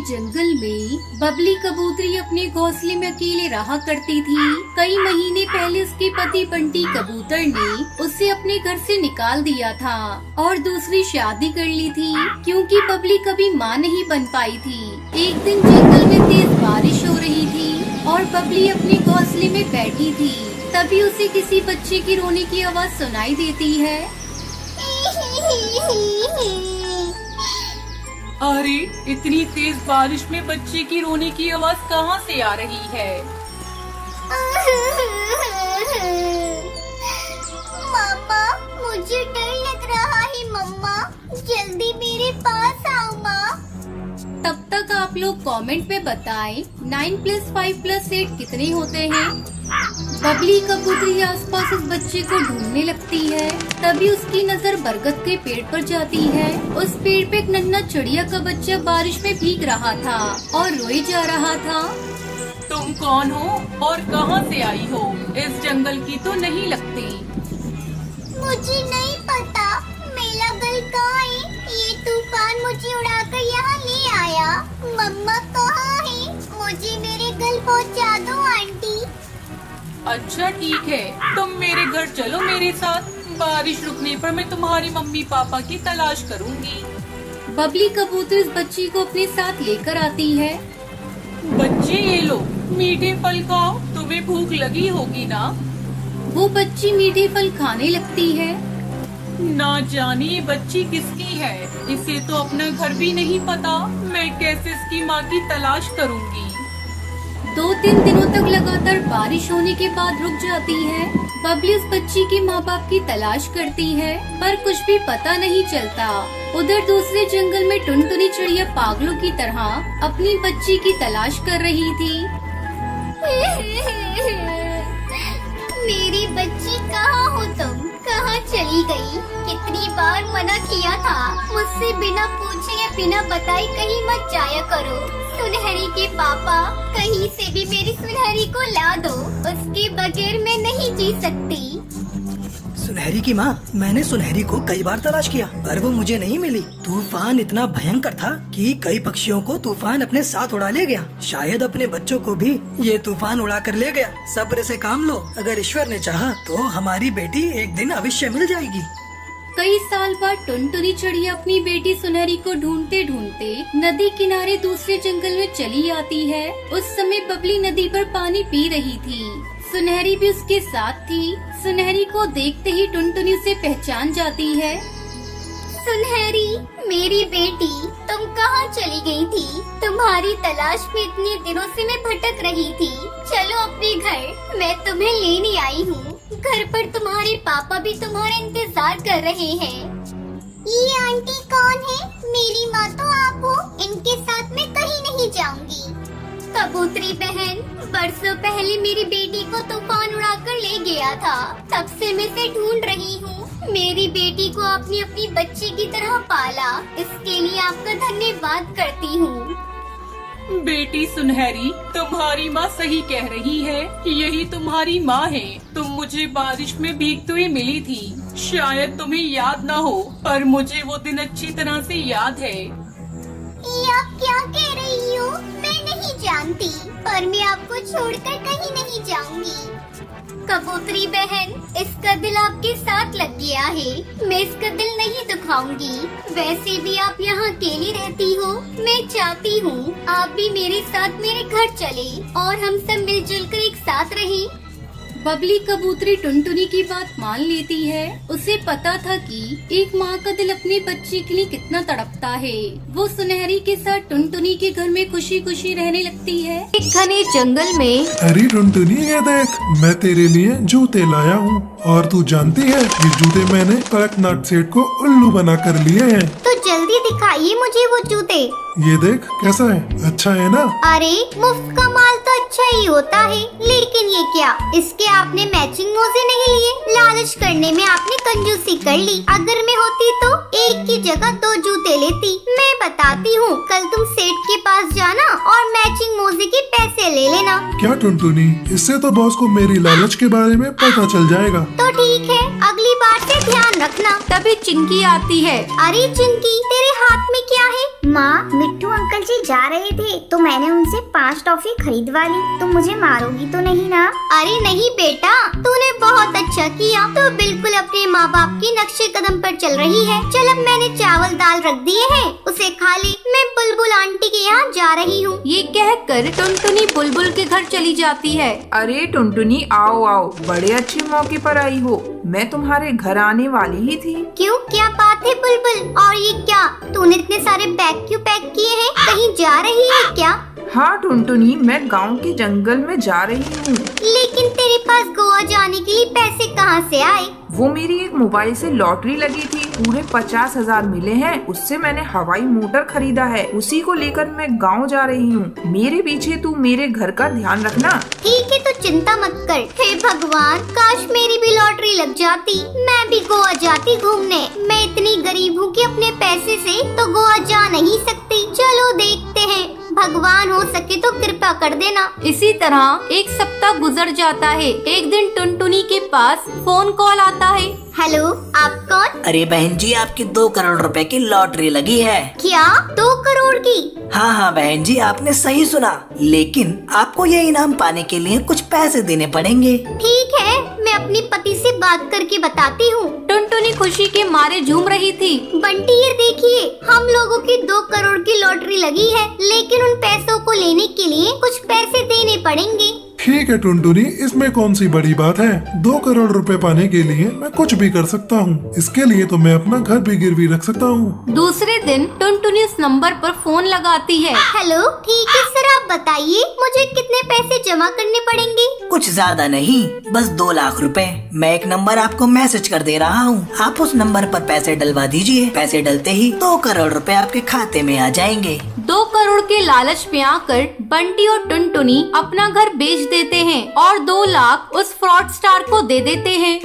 जंगल में बबली कबूतरी अपने घोंसले में अकेले रहा करती थी। कई महीने पहले उसके पति बंटी कबूतर ने उसे अपने घर से निकाल दिया था और दूसरी शादी कर ली थी, क्योंकि बबली कभी माँ नहीं बन पाई थी। एक दिन जंगल में तेज बारिश हो रही थी और बबली अपने घोंसले में बैठी थी। तभी उसे किसी बच्चे की रोने की आवाज़ सुनाई देती है। अरे, इतनी तेज बारिश में बच्चे की रोने की आवाज कहाँ से आ रही है? मम्मा, मुझे डर लग रहा है। मम्मा, जल्दी मेरे पास आओ माँ। तब तक आप लोग कमेंट में बताएं 9+5+8 कितने होते हैं। बबली कबूतरी आसपास उस बच्चे को ढूंढने लगती है। तभी उसकी नजर बरगद के पेड़ पर जाती है। उस पेड़ पे एक नन्हा चिड़िया का बच्चा बारिश में भीग रहा था और रोए जा रहा था। तुम कौन हो और कहाँ से आई हो? इस जंगल की तो नहीं लगती। मुझे नहीं पता, मेरा गल कहाँ है? ये तूफान मुझे उड़ाकर यहाँ ले आया। मम्मा कहाँ है? मुझे मेरे गल पहुँचा दो आंटी। अच्छा ठीक है, तुम मेरे घर चलो मेरे साथ। बारिश रुकने पर मैं तुम्हारी मम्मी पापा की तलाश करूंगी। बबली कबूतर इस बच्ची को अपने साथ लेकर आती है। बच्चे ये लो, मीठे फल खाओ, तुम्हें भूख लगी होगी ना? वो बच्ची मीठे फल खाने लगती है। ना जाने ये बच्ची किसकी है, इसे तो अपना घर भी नहीं पता। मैं कैसे इसकी माँ की तलाश करूंगी? 2-3 दिनों तक लगातार बारिश होने के बाद रुक जाती है। बबली उस बच्ची के माँ बाप की तलाश करती है, पर कुछ भी पता नहीं चलता। उधर दूसरे जंगल में टुनटुनी चिड़िया पागलों की तरह अपनी बच्ची की तलाश कर रही थी। मेरी बच्ची कहाँ हो तुम? कहाँ चली गई? कितनी बार मना किया था, मुझसे बिना पूछे या बिना बताए कहीं मत जाया करो। सुनहरी के पापा, कहीं से भी मेरी सुनहरी को ला दो, उसके बगैर मैं नहीं जी सकती। सुनहरी की माँ, मैंने सुनहरी को कई बार तलाश किया पर वो मुझे नहीं मिली। तूफान इतना भयंकर था कि कई पक्षियों को तूफान अपने साथ उड़ा ले गया। शायद अपने बच्चों को भी ये तूफान उड़ा कर ले गया। सब्र से काम लो, अगर ईश्वर ने चाहा तो हमारी बेटी एक दिन अवश्य मिल जाएगी। कई साल बाद टुनटुनी चिड़िया अपनी बेटी सुनहरी को ढूंढते ढूंढते नदी किनारे दूसरे जंगल में चली आती है। उस समय बबली नदी पर पानी पी रही थी। सुनहरी भी उसके साथ थी। सुनहरी को देखते ही टुनटुनी उसे पहचान जाती है। सुनहरी, मेरी बेटी, तुम कहाँ चली गई थी? तुम्हारी तलाश में इतने दिनों से मैं भटक रही थी। चलो अपने घर, मैं तुम्हें लेने आई हूँ। घर पर तुम्हारे पापा भी तुम्हारा इंतजार कर रहे हैं। ये आंटी कौन है? मेरी माँ तो आप हो। इनके साथ मैं कहीं नहीं जाऊंगी। कबूतरी बहन, बरसों पहले मेरी बेटी को तूफान उड़ाकर ले गया था। तब से मैं इसे ढूंढ रही हूँ। मेरी बेटी को आपने अपनी बच्ची की तरह पाला, इसके लिए आपका धन्यवाद करती हूँ। बेटी सुनहरी, तुम्हारी माँ सही कह रही है, यही तुम्हारी माँ है। तुम मुझे बारिश में भीगते हुए मिली थी। शायद तुम्हें याद न हो, पर मुझे वो दिन अच्छी तरह से याद है। ये आप क्या कह रही हो? मैं नहीं जानती, पर मैं आपको छोड़कर कहीं नहीं जाऊंगी। कबूतरी बहन, इसका दिल आपके साथ लग गया है। मैं इसका दिल नहीं दुखाऊंगी। वैसे भी आप यहाँ अकेली रहती हो। मैं चाहती हूँ आप भी मेरे साथ मेरे घर चले और हम सब मिलजुल कर एक साथ रहें। बबली कबूतरी टुनटुनी की बात मान लेती है। उसे पता था कि एक माँ का दिल अपने बच्चे के लिए कितना तड़पता है। वो सुनहरी के साथ टुनटुनी के घर में खुशी खुशी रहने लगती है। एक घने जंगल में अरे टुनटुनी, ये देख, मैं तेरे लिए जूते लाया हूँ। और तू जानती है, ये जूते मैंने कड़कनाथ सेठ को उल्लू बना कर लिए हैं। तो जल्दी दिखाइए मुझे वो जूते। ये देख, कैसा है? अच्छा है ना? अरे, मुफ्त का माल तो अच्छा ही होता है, लेकिन ये क्या? इसके आपने मैचिंग मोजे नहीं लिए? लालच करने में आपने कंजूसी कर ली। अगर मैं होती तो एक की जगह 2 जूते लेती। मैं बताती हूँ, कल तुम सेठ के पास जाना और मैचिंग मोजे के पैसे ले लेना। क्या टुनटुनी, इससे तो बॉस को मेरी लालच के बारे में पता चल जाएगा। तो ठीक है, अगली बार से ध्यान रखना। तभी चिंकी आती है। अरे चिंकी, तेरे हाथ में क्या है? माँ, मिट्टू अंकल जी जा रहे थे तो मैंने उनसे 5 टॉफी खरीदवा ली। तुम मुझे मारोगी तो नहीं ना? अरे नहीं बेटा, तूने बहुत अच्छा किया। तो बिल्कुल अपने माँ बाप के नक्शे कदम पर चल रही है। चल अब मैंने चावल दाल रख दिए हैं, उसे खा ले। मैं बुलबुल आंटी के यहाँ जा रही हूँ। ये कहकर टुनटुनी बुलबुल के घर चली जाती है। अरे टुनटुनी आओ आओ, बड़े अच्छे मौके पर आई हो। मैं तुम्हारे घर आने वाली ही थी। क्यों, क्या बात है बुलबुल? और ये क्या, तूने इतने सारे बैग क्यों पैक किए हैं? कहीं जा रही है क्या? हाँ टुनटुनी, मैं गांव के जंगल में जा रही हूँ। लेकिन तेरे पास गोवा जाने के लिए पैसे कहाँ से आए? वो मेरी एक मोबाइल से लॉटरी लगी थी, पूरे 50,000 मिले हैं। उससे मैंने हवाई मोटर खरीदा है, उसी को लेकर मैं गांव जा रही हूँ। मेरे पीछे तू मेरे घर का ध्यान रखना। ठीक है, तो चिंता मत कर। हे भगवान, काश मेरी भी लॉटरी लग जाती, मैं भी गोवा जाती घूमने। मैं इतनी गरीब हूँ कि अपने पैसे से तो गोवा जा नहीं सकती। चलो देखते हैं, भगवान हो सके तो कृपा कर देना। इसी तरह एक सप्ताह गुजर जाता है। एक दिन टुनटुनी के पास फोन कॉल आता है। हेलो, आप कौन? अरे बहन जी, आपकी 2 करोड़ रुपए की लॉटरी लगी है। क्या 2 करोड़ की? हाँ हाँ बहन जी, आपने सही सुना। लेकिन आपको ये इनाम पाने के लिए कुछ पैसे देने पड़ेंगे। ठीक है, मैं अपने पति से बात करके बताती हूँ। टुनटुनी खुशी के मारे झूम रही थी। बंटी, ये देखिए, हम लोगों की 2 करोड़ की लॉटरी लगी है, लेकिन उन पैसों को लेने के लिए कुछ पैसे देने पड़ेंगे। ठीक है टुनटुनी, इसमें कौन सी बड़ी बात है। 2 करोड़ रुपए पाने के लिए मैं कुछ भी कर सकता हूँ। इसके लिए तो मैं अपना घर भी गिरवी रख सकता हूँ। दूसरे दिन टुनटुनी उस नंबर पर फोन लगाती है। हेलो, ठीक है सर, आप बताइए मुझे कितने पैसे जमा करने पड़ेंगे? कुछ ज्यादा नहीं, बस 2 लाख रुपए। मैं एक नंबर आपको मैसेज कर दे रहा हूँ, आप उस नंबर पर पैसे डलवा दीजिए। पैसे डलते ही 2 करोड़ रुपए आपके खाते में आ जाएंगे। 2 करोड़ के लालच में आकर बंटी और टुनटुनी अपना घर बेच देते हैं और 2 लाख उस फ्रॉड स्टार को दे देते हैं।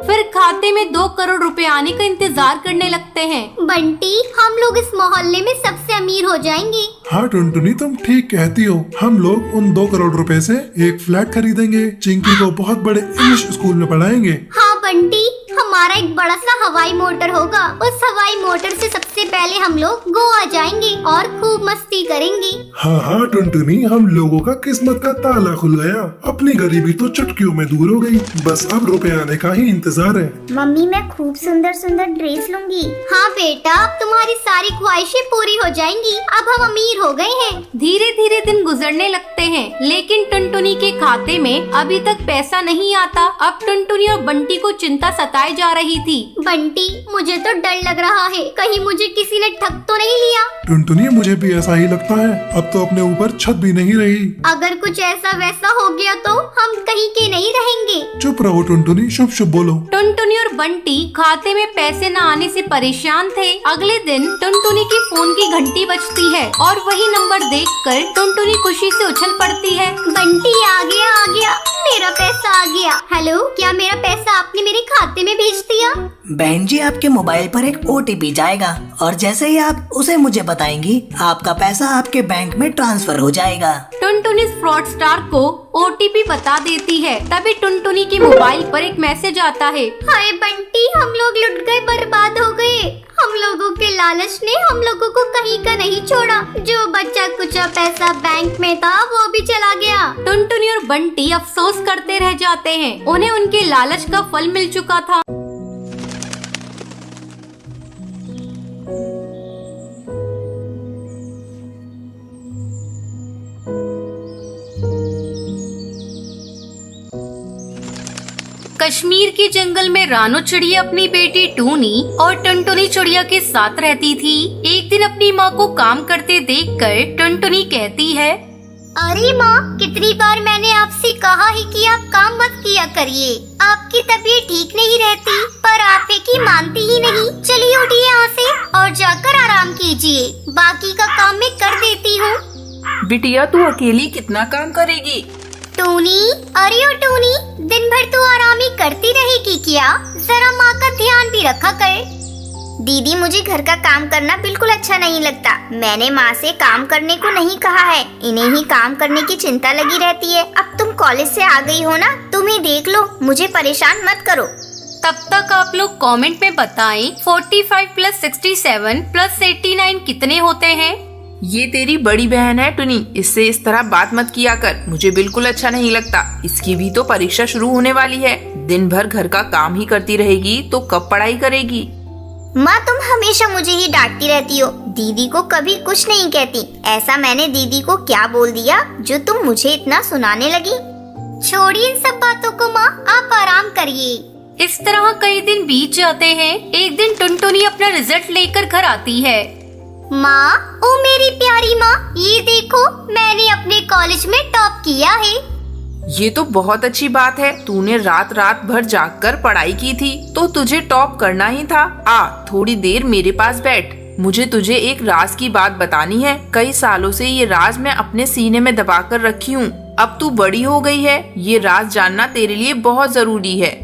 फिर खाते में 2 करोड़ रुपए आने का इंतजार करने लगते हैं। बंटी, हम लोग इस मोहल्ले में सबसे अमीर हो जाएंगे। हाँ टुनटुनी, तुम ठीक कहती हो। हम लोग उन 2 करोड़ रुपए से एक फ्लैट खरीदेंगे, चिंकी को बहुत बड़े इंग्लिश स्कूल में पढ़ाएंगे। हाँ बंटी, हमारा एक बड़ा सा हवाई मोटर होगा। उस हवाई मोटर से सबसे पहले हम लोग गोवा जाएंगे और खूब मस्ती करेंगे। हाँ हाँ टुनटुनी, हम लोगों का किस्मत का ताला खुल गया। अपनी गरीबी तो चुटकियों में दूर हो गई। बस अब रुपए आने का ही इंतजार है। मम्मी, मैं खूब सुंदर सुंदर ड्रेस लूंगी। हाँ बेटा, अब तुम्हारी सारी ख्वाहिशें पूरी हो जाएंगी। अब हम अमीर हो गए हैं। धीरे धीरे दिन गुजरने लगते हैं, लेकिन टुनटुनी के खाते में अभी तक पैसा नहीं आता। अब टुनटुनी और बंटी को चिंता सताए जा रही थी। बंटी, मुझे तो डर लग रहा है, कहीं मुझे किसी ने ठग तो नहीं लिया। टुनटुनी, मुझे भी ऐसा ही लगता है। अब तो अपने ऊपर छत भी नहीं रही। अगर कुछ ऐसा वैसा हो गया तो हम कहीं के नहीं रहेंगे। चुप रहो टुनटुनी, शुभ शुभ बोलो। टुनटुनी और बंटी खाते में पैसे न आने से परेशान थे। अगले दिन टुनटुनी की फोन की घंटी बजती है और वही नंबर देखकर टुनटुनी खुशी से उछल पड़ती है। बंटी, आ गया आ गया, मेरा पैसा आ गया। हेलो, क्या मेरा पैसा आपने मेरे खाते में भेज दिया? बहन जी, आपके मोबाइल पर एक OTP जाएगा और जैसे ही आप उसे मुझे बताएंगी, आपका पैसा आपके बैंक में ट्रांसफर हो जाएगा। टुनटुनी फ्रॉड स्टार को OTP बता देती है। तभी टुनटुनी के मोबाइल पर एक मैसेज आता है। हाय बंटी, हम लोग लुट गए, बर्बाद हो गए। हम लोगों के लालच ने हम लोगों को कहीं का नहीं छोड़ा। जो बच्चा कुछ पैसा बैंक में था वो भी चला गया। टुनटुनी और बंटी अफसोस करते रह जाते हैं। उन्हें उनके लालच का फल मिल चुका था। कश्मीर के जंगल में रानो चिड़िया अपनी बेटी टूनी और टुनटुनी चिड़िया के साथ रहती थी। एक दिन अपनी माँ को काम करते देखकर टुनटुनी कहती है, अरे माँ, कितनी बार मैंने आपसे कहा है कि आप काम मत किया करिए। आपकी तबीयत ठीक नहीं रहती, पर आप एक ही मानती ही नहीं। चलिए उठिए यहाँ से और जाकर आराम कीजिए, बाकी का काम मैं कर देती हूँ। बिटिया, तू अकेली कितना काम करेगी? टूनी, अरे ओ टूनी, दिन भर तू आराम ही करती रहेगी क्या? जरा माँ का ध्यान भी रखा कर। दीदी, मुझे घर का काम करना बिल्कुल अच्छा नहीं लगता। मैंने माँ से काम करने को नहीं कहा है, इन्हें ही काम करने की चिंता लगी रहती है। अब तुम कॉलेज से आ गई हो ना, तुम ही देख लो, मुझे परेशान मत करो। तब तक आप लोग कमेंट में बताएं 45 + 67 + 89 कितने होते हैं। ये तेरी बड़ी बहन है टुनी, इससे इस तरह बात मत किया कर, मुझे बिल्कुल अच्छा नहीं लगता। इसकी भी तो परीक्षा शुरू होने वाली है, दिन भर घर का काम ही करती रहेगी तो कब पढ़ाई करेगी। माँ तुम हमेशा मुझे ही डांटती रहती हो, दीदी को कभी कुछ नहीं कहती। ऐसा मैंने दीदी को क्या बोल दिया जो तुम मुझे इतना सुनाने लगी? छोड़िए इन सब बातों को माँ, आप आराम करिए। इस तरह कई दिन बीत जाते हैं। एक दिन टुनटुनी अपना रिजल्ट लेकर घर आती है। माँ, ओ मेरी प्यारी माँ, ये देखो मैंने अपने कॉलेज में टॉप किया है। ये तो बहुत अच्छी बात है, तूने रात रात भर जागकर पढ़ाई की थी तो तुझे टॉप करना ही था। आ थोड़ी देर मेरे पास बैठ, मुझे तुझे एक राज की बात बतानी है। कई सालों से ये राज मैं अपने सीने में दबा कर रखी हूँ। अब तू बड़ी हो गई है, ये राज जानना तेरे लिए बहुत जरूरी है।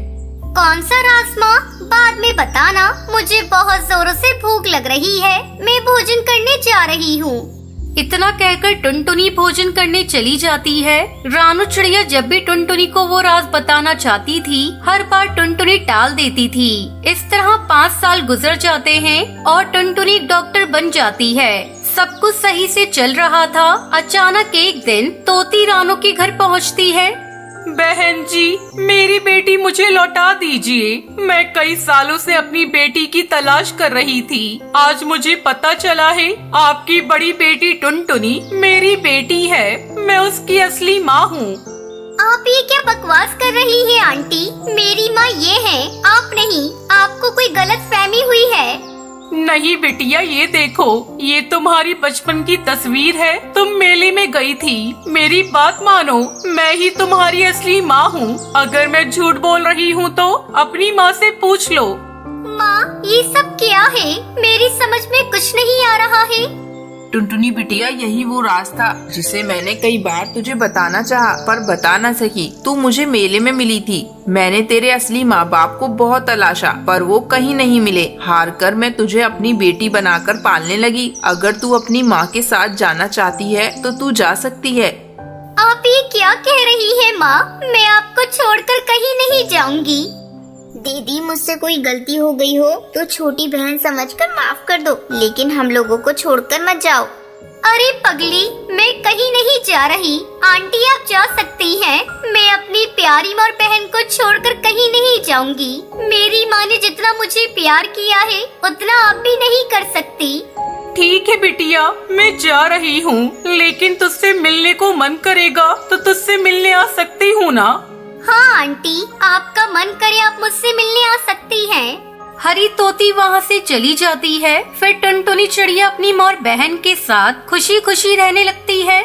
कौन सा राज माँ? बाद में बताना, मुझे बहुत जोरों से भूख लग रही है, मैं भोजन करने जा रही हूँ। इतना कहकर टुनटुनी भोजन करने चली जाती है। रानू चिड़िया जब भी टुनटुनी को वो राज बताना चाहती थी, हर बार टुनटुनी टाल देती थी। इस तरह 5 साल गुजर जाते हैं और टुनटुनी डॉक्टर बन जाती है। सब कुछ सही से चल रहा था। अचानक एक दिन तोती रानू के घर पहुंचती है। बहन जी, मेरी बेटी मुझे लौटा दीजिए। मैं कई सालों से अपनी बेटी की तलाश कर रही थी। आज मुझे पता चला है आपकी बड़ी बेटी टुनटुनी मेरी बेटी है। मैं उसकी असली माँ हूँ। आप ये क्या बकवास कर रही है आंटी? मेरी माँ ये है, आप नहीं। आपको कोई गलत फहमी हुई है। नहीं बिटिया, ये देखो, ये तुम्हारी बचपन की तस्वीर है। तुम मेले में गई थी। मेरी बात मानो, मैं ही तुम्हारी असली माँ हूँ। अगर मैं झूठ बोल रही हूँ तो अपनी माँ से पूछ लो। माँ, ये सब क्या है? मेरी समझ में कुछ नहीं आ रहा है। टुनटुनी बिटिया, यही वो राज था जिसे मैंने कई बार तुझे बताना चाहा पर बता न सकी। तू मुझे मेले में मिली थी। मैंने तेरे असली माँ बाप को बहुत तलाशा पर वो कहीं नहीं मिले। हार कर मैं तुझे अपनी बेटी बनाकर पालने लगी। अगर तू अपनी माँ के साथ जाना चाहती है तो तू जा सकती है। आप ये क्या कह रही है माँ? मैं आपको छोड़कर कहीं नहीं जाऊंगी। दीदी, मुझसे कोई गलती हो गई हो तो छोटी बहन समझकर माफ कर दो, लेकिन हम लोगों को छोड़कर मत जाओ। अरे पगली, मैं कहीं नहीं जा रही। आंटी आप जा सकती हैं। मैं अपनी प्यारी माँ और बहन को छोड़कर कहीं नहीं जाऊंगी। मेरी माँ ने जितना मुझे प्यार किया है उतना आप भी नहीं कर सकती। ठीक है बिटिया, मैं जा रही हूँ, लेकिन तुझसे मिलने को मन करेगा तो तुझसे मिलने आ सकती हूँ ना? हाँ आंटी, आपका मन करे आप मुझसे मिलने आ सकती हैं। हरी तोती वहाँ से चली जाती है। फिर टुनटुनी चिड़िया अपनी माँ और बहन के साथ खुशी खुशी रहने लगती है।